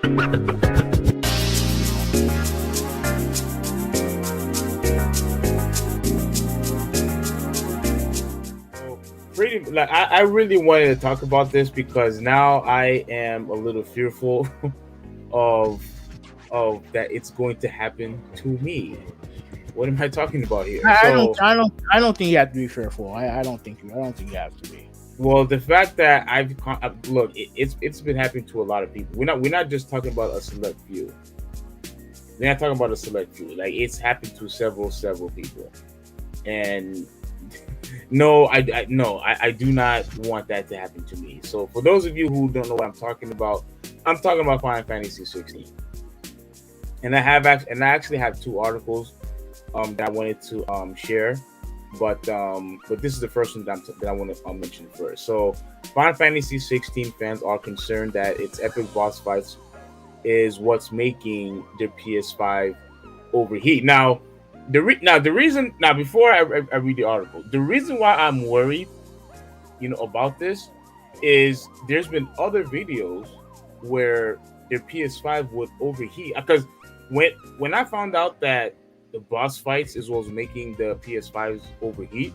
So, pretty like I really wanted to talk about this because now I am a little fearful of that it's going to happen to me. What am I talking about here? So, I don't think you have to be fearful. I don't think you have to be. well, the fact that look, it's been happening to a lot of people. We're not just talking about a select few. We're not talking about a select few. Like it's happened to several people, and no, I do not want that to happen to me. So, for those of you who don't know what I'm talking about Final Fantasy 16, and I actually have two articles that I wanted to share, but this is the first one that I want to mention first. So, Final Fantasy 16 fans are concerned that its epic boss fights is what's making their PS5 overheat. The reason before I read the article, the reason why I'm worried, about this, is there's been other videos where their PS5 would overheat. Because when I found out that the boss fights is what was making the PS5s overheat,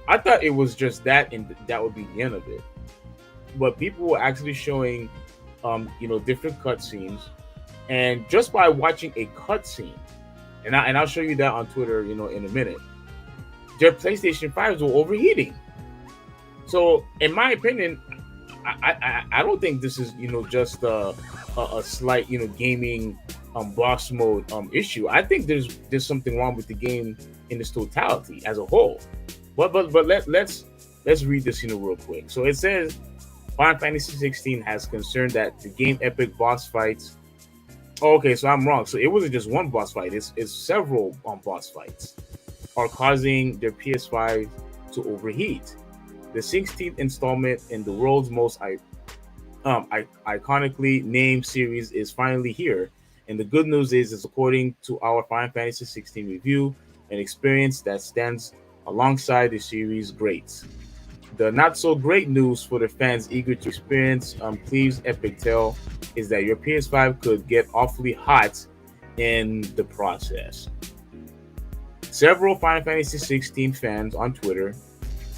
I thought it was just that, and that would be the end of it. But people were actually showing, different cutscenes, and just by watching a cutscene, and I'll show you that on Twitter, in a minute, their PlayStation 5s were overheating. So, in my opinion, I don't think this is just a slight gaming boss mode issue. I think there's something wrong with the game in its totality as a whole. But let's read this real quick. So it says Final Fantasy 16 has concerned that the game epic boss fights. Oh, okay, so I'm wrong. So it wasn't just one boss fight. It's several boss fights are causing their PS5 to overheat. The 16th installment in the world's most iconically named series is finally here, and the good news is according to our Final Fantasy 16 review, an experience that stands alongside the series' greats. The not so great news for the fans eager to experience Cleve's epic tale is that your PS5 could get awfully hot in the process. Several Final Fantasy 16 fans on Twitter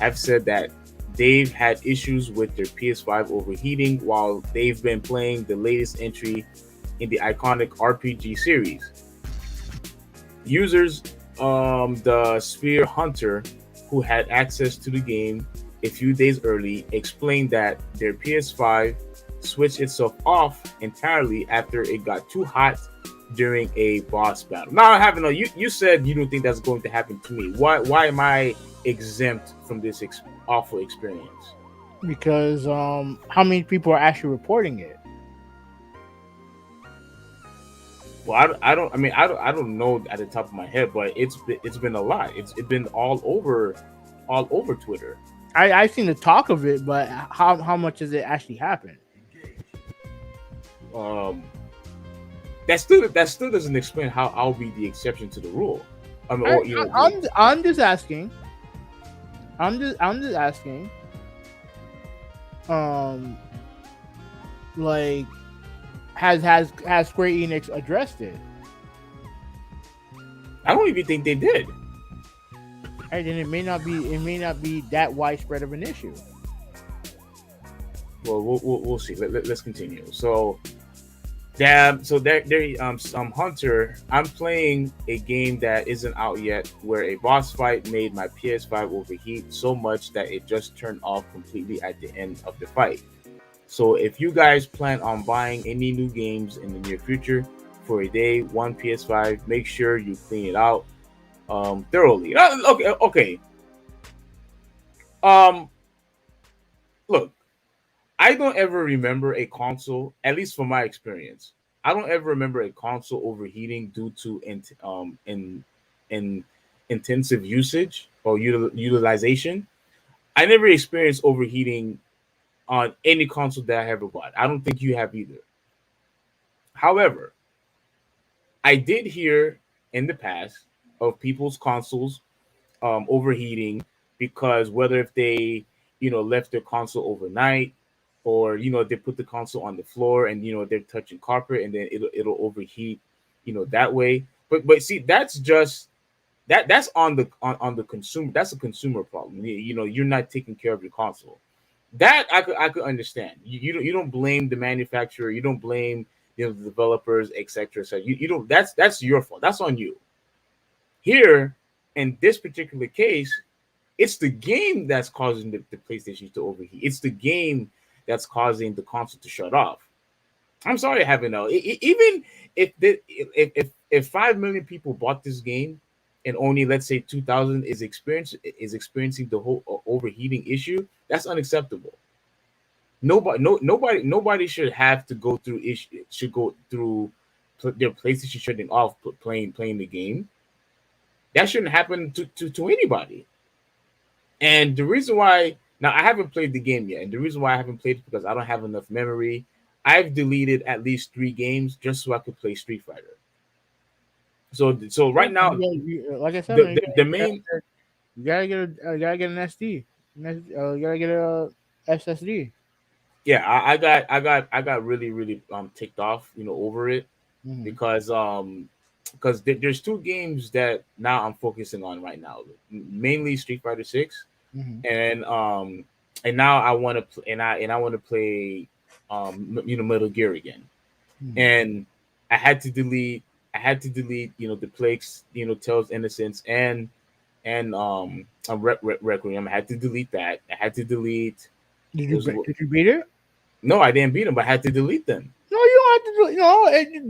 have said that they've had issues with their PS5 overheating while they've been playing the latest entry in the iconic RPG series. Users, the Spear Hunter, who had access to the game a few days early, explained that their PS5 switched itself off entirely after it got too hot during a boss battle. Now, you said you don't think that's going to happen to me. Why am I exempt from this awful experience? Because how many people are actually reporting it? Well, I don't know at the top of my head, but it's been a lot. It's been all over Twitter. I've seen the talk of it, but how much does it actually happen? That still doesn't explain how I'll be the exception to the rule. I'm just asking. I'm just asking. Like, has Square Enix addressed it? I don't even think they did. And then it may not be that widespread of an issue. Well, we'll see. Let's continue. So, Hunter, I'm playing a game that isn't out yet, where a boss fight made my PS5 overheat so much that it just turned off completely at the end of the fight. So, if you guys plan on buying any new games in the near future for a day one PS5, make sure you clean it out thoroughly. Okay. Look, I don't ever remember a console, at least from my experience. I don't ever remember a console overheating due to in intensive usage or utilization. I never experienced overheating on any console that I ever bought. I don't think you have either. However, I did hear in the past of people's consoles overheating because whether if they left their console overnight, or they put the console on the floor and they're touching carpet and then it'll overheat, that way. But see, that's just that's on the consumer. That's a consumer problem. You're not taking care of your console. That I could understand. You don't blame the manufacturer. You don't blame the developers, etc. So you don't. That's your fault. That's on you. Here, in this particular case, it's the game that's causing the PlayStation to overheat. It's the game that's causing the console to shut off. I'm sorry, having no. Even if 5 million people bought this game, and only let's say 2,000 is experiencing the whole overheating issue, that's unacceptable. Nobody should have to go through issue should go through their PlayStation shutting off playing the game. That shouldn't happen to anybody. And the reason why now I haven't played the game yet, and the reason why I haven't played it because I don't have enough memory. I've deleted at least 3 games just so I could play Street Fighter. So Yeah, right now, like I said, the man, the, the main you gotta get an SD. You gotta get a SSD. yeah, I got really really ticked off over it Hmm. because there's 2 games that now I'm focusing on right now, mainly Street Fighter 6, Hmm. and now I want to and I want to play Metal Gear again. Hmm. And I had to delete the Plagues, Tales Innocence, and Requiem. I had to delete that. I had to delete those. Did you beat it? No, I didn't beat them, but I had to delete them. No, you don't have to do.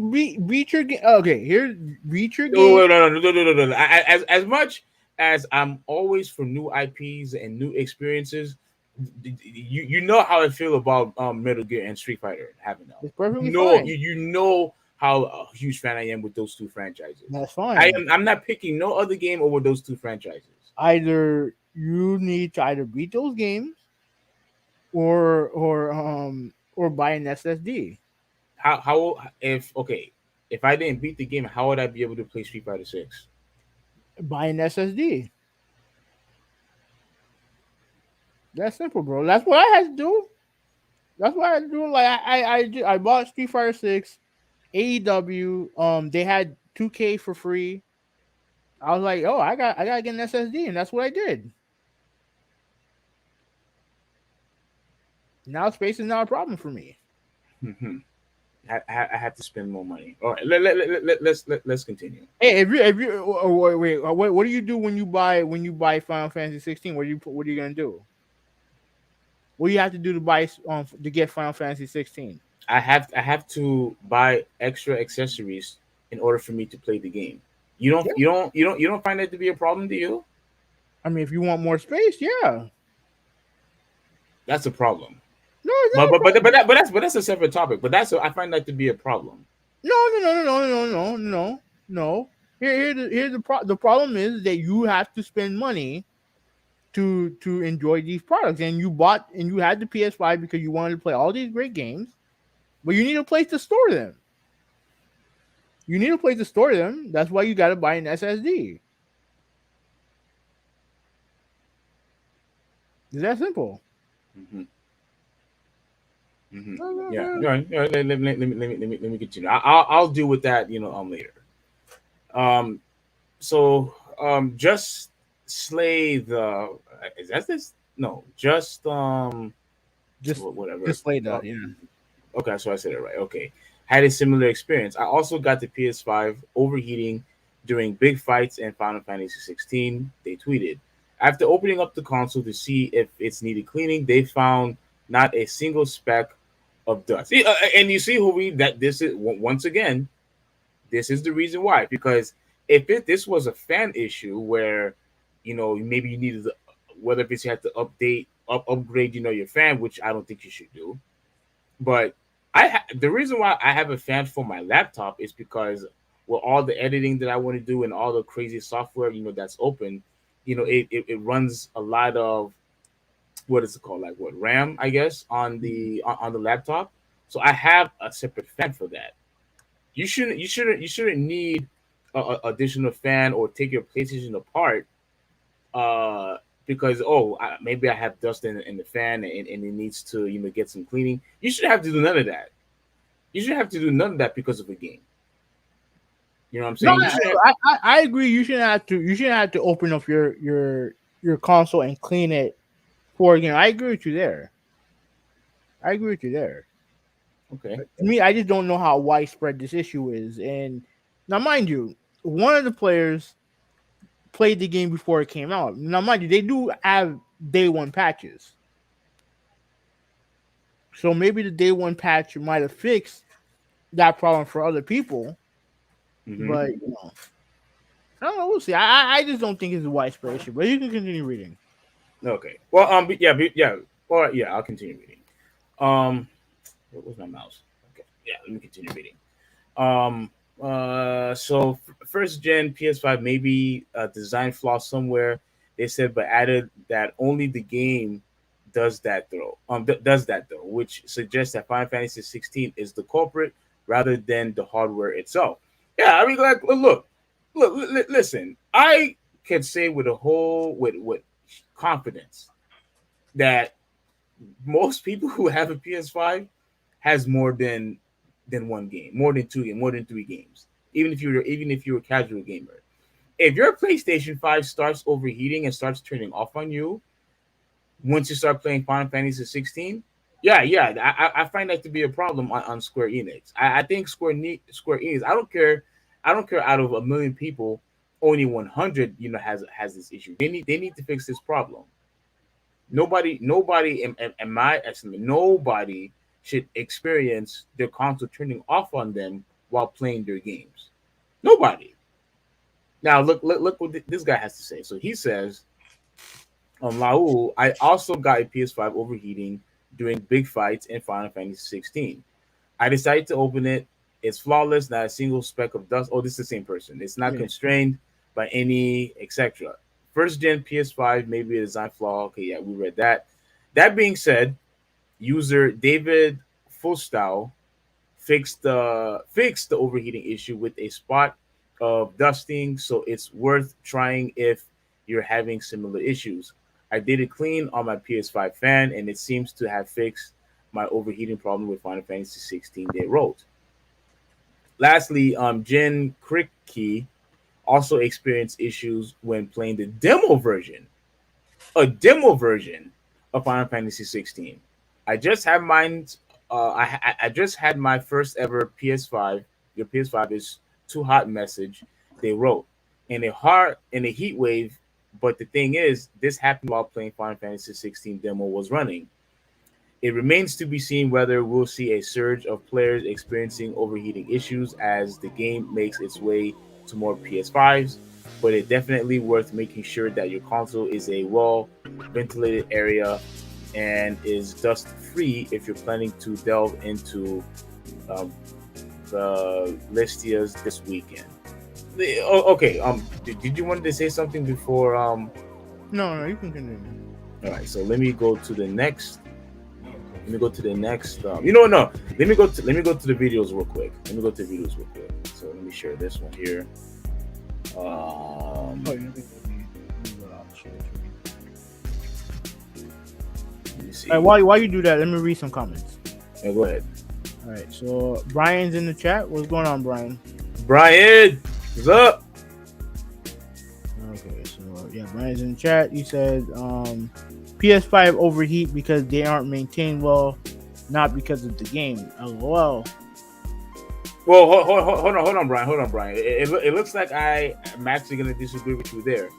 No, beat your game. Okay, here, beat your No, game. no. As much as I'm always for new IPs and new experiences, you know how I feel about Metal Gear and Street Fighter. Haven't know. It's perfectly No, fine. you know how a huge fan I am with those 2 franchises. That's fine. I'm not picking no other game over those 2 franchises. Either you need to either beat those games or buy an SSD. How if okay if I didn't beat the game, how would I be able to play Street Fighter 6? Buy an SSD. That's simple, bro. That's what I had to do. That's what I had to do. Like I bought Street Fighter 6 AEW. They had 2K for free. I was like, oh, I gotta get an SSD, and that's what I did. Now space is not a problem for me. Hmm. I had to spend more money. All right, let's continue. Hey, if you what do you do when you buy Final Fantasy 16? What are you gonna do? What do you have to do to buy to get Final Fantasy 16? I have to buy extra accessories in order for me to play the game. You don't find that to be a problem to you? I mean, if you want more space, yeah. That's a problem. No, it's But not a but but but, problem. that, but that's a separate topic. But I find that to be a problem. No. The problem is that you have to spend money to enjoy these products, and you had the PS5 because you wanted to play all these great games, but you need a place to store them. You need a place to store them. That's why you got to buy an SSD. It's that simple. Hmm. Hmm. Yeah. All right. All right. Let me continue. I'll deal with that. Later. Um. So just slay the is that this no just Just whatever. just lay that, yeah. Okay, so I said it right. Okay. Had a similar experience. I also got the PS5 overheating during big fights in Final Fantasy 16. They tweeted. After opening up the console to see if it's needed cleaning, they found not a single speck of dust. And you see, who we that this is once again, this is the reason why. Because if this was a fan issue where, maybe you needed whether if it's you had to upgrade, your fan, which I don't think you should do, but the reason why I have a fan for my laptop is because with all the editing that I want to do and all the crazy software that's open, it runs a lot of what is it called, like what RAM, I guess, on the laptop. So I have a separate fan for that. You shouldn't need a additional fan or take your PlayStation apart because maybe I have dust in the fan and it needs to get some cleaning. You shouldn't have to do none of that. You shouldn't have to do none of that because of a game. You know what I'm No, saying? You should have. I agree. You shouldn't have to open up your console and clean it for a game. I agree with you there. I agree with you there. Okay. To me, I just don't know how widespread this issue is. And now, mind you, one of the players played the game before it came out. Now, mind you, they do have day one patches. So maybe the day one patch might have fixed that problem for other people. Hmm. But I don't know. We'll see. I just don't think it's a widespread issue. But you can continue reading. Okay. Well, yeah. All right, yeah. I'll continue reading. What was my mouse? Okay. Yeah. Let me continue reading. Um. So first gen PS5 maybe a design flaw somewhere. They said, but added that only the game does that though. Does that though, which suggests that Final Fantasy 16 is the culprit rather than the hardware itself. Yeah, I mean, like, listen. I can say with a whole with confidence that most people who have a PS5 has more than one game, more than two games, more than three games. Even if you're a casual gamer, if your PlayStation 5 starts overheating and starts turning off on you once you start playing Final Fantasy 16, yeah, I find that to be a problem on Square Enix. I think Square Enix. I don't care. Out of a million people, only 100 has this issue. They need to fix this problem. Nobody in my estimate, nobody should experience their console turning off on them while playing their games. Nobody. Now look what this guy has to say. So he says, Laul, I also got a PS5 overheating during big fights in Final Fantasy 16. I decided to open it. It's flawless, not a single speck of dust. Oh, this is the same person. It's not Yeah. constrained by any etc. First gen PS5, maybe a design flaw. Okay, yeah, we read that. That being said, user David Fustow fixed the overheating issue with a spot of dusting, so it's worth trying if you're having similar issues. I did it clean on my PS5 fan, and it seems to have fixed my overheating problem with Final Fantasy 16. They wrote. Lastly, Jin Kriki also experienced issues when playing the demo version, of Final Fantasy 16. I just had mine. I just had my first ever PS5. Your PS5 is too hot message. They wrote in a heat wave. But the thing is, this happened while playing Final Fantasy 16 demo was running. It remains to be seen whether we'll see a surge of players experiencing overheating issues as the game makes its way to more PS5s, but it's definitely worth making sure that your console is a well ventilated area and is dust free if you're planning to delve into um, the Listias this weekend. Okay, did you want to say something before? No, you can continue. All right, so let me go to the next. Let me go to the next. You know what? No. Let me go to the videos real quick. Let me go to the videos real quick. So let me share this one here. Oh, you know, Let me see. all right, while you do that, let me read some comments. Yeah, go ahead, All right, so Brian's in the chat. What's going on, Brian? Brian. What's up? Okay, so yeah, Brian's in the chat. He said PS5 overheat because they aren't maintained well, not because of the game. LOL. Well, hold on, Brian. It looks like I'm actually gonna disagree with you there.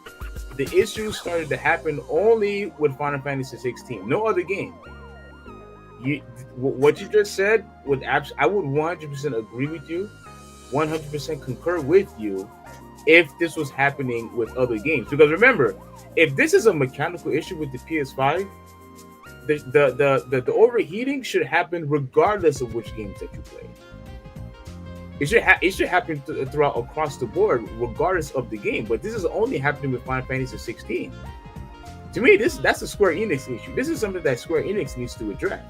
The issues started to happen only with Final Fantasy 16. No other game. What you just said I would 100% agree with you, 100% concur with you if this was happening with other games. Because remember, if this is a mechanical issue with the PS5, the overheating should happen regardless of which games that you play. It should happen throughout across the board, regardless of the game. But this is only happening with Final Fantasy 16. To me, that's a Square Enix issue. This is something that Square Enix needs to address.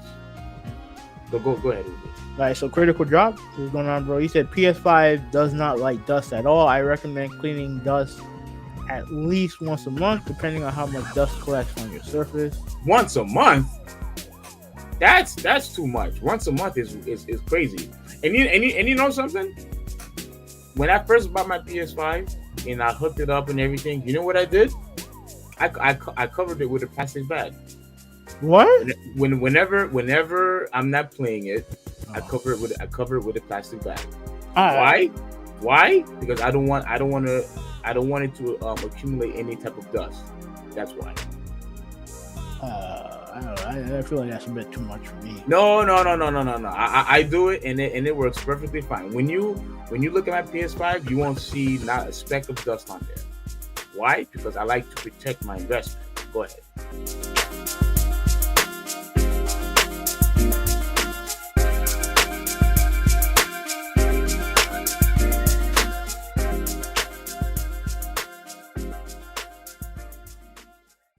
So go ahead with it. All right, so Critical Drop. What's going on, bro? He said PS5 does not like dust at all. I recommend cleaning dust at least once a month, depending on how much dust collects on your surface. Once a month? That's too much. Once a month is crazy. And you know something? When I first bought my PS5 and I hooked it up and everything, you know what I did? I covered it with a plastic bag. What? Whenever I'm not playing it, I cover it with a plastic bag. Why? Why? Because I don't want it to accumulate any type of dust. That's why. I don't know. I feel like that's a bit too much for me. No. I do it and it works perfectly fine. When you look at my PS5, you won't see not a speck of dust on there. Why? Because I like to protect my investment. Go ahead.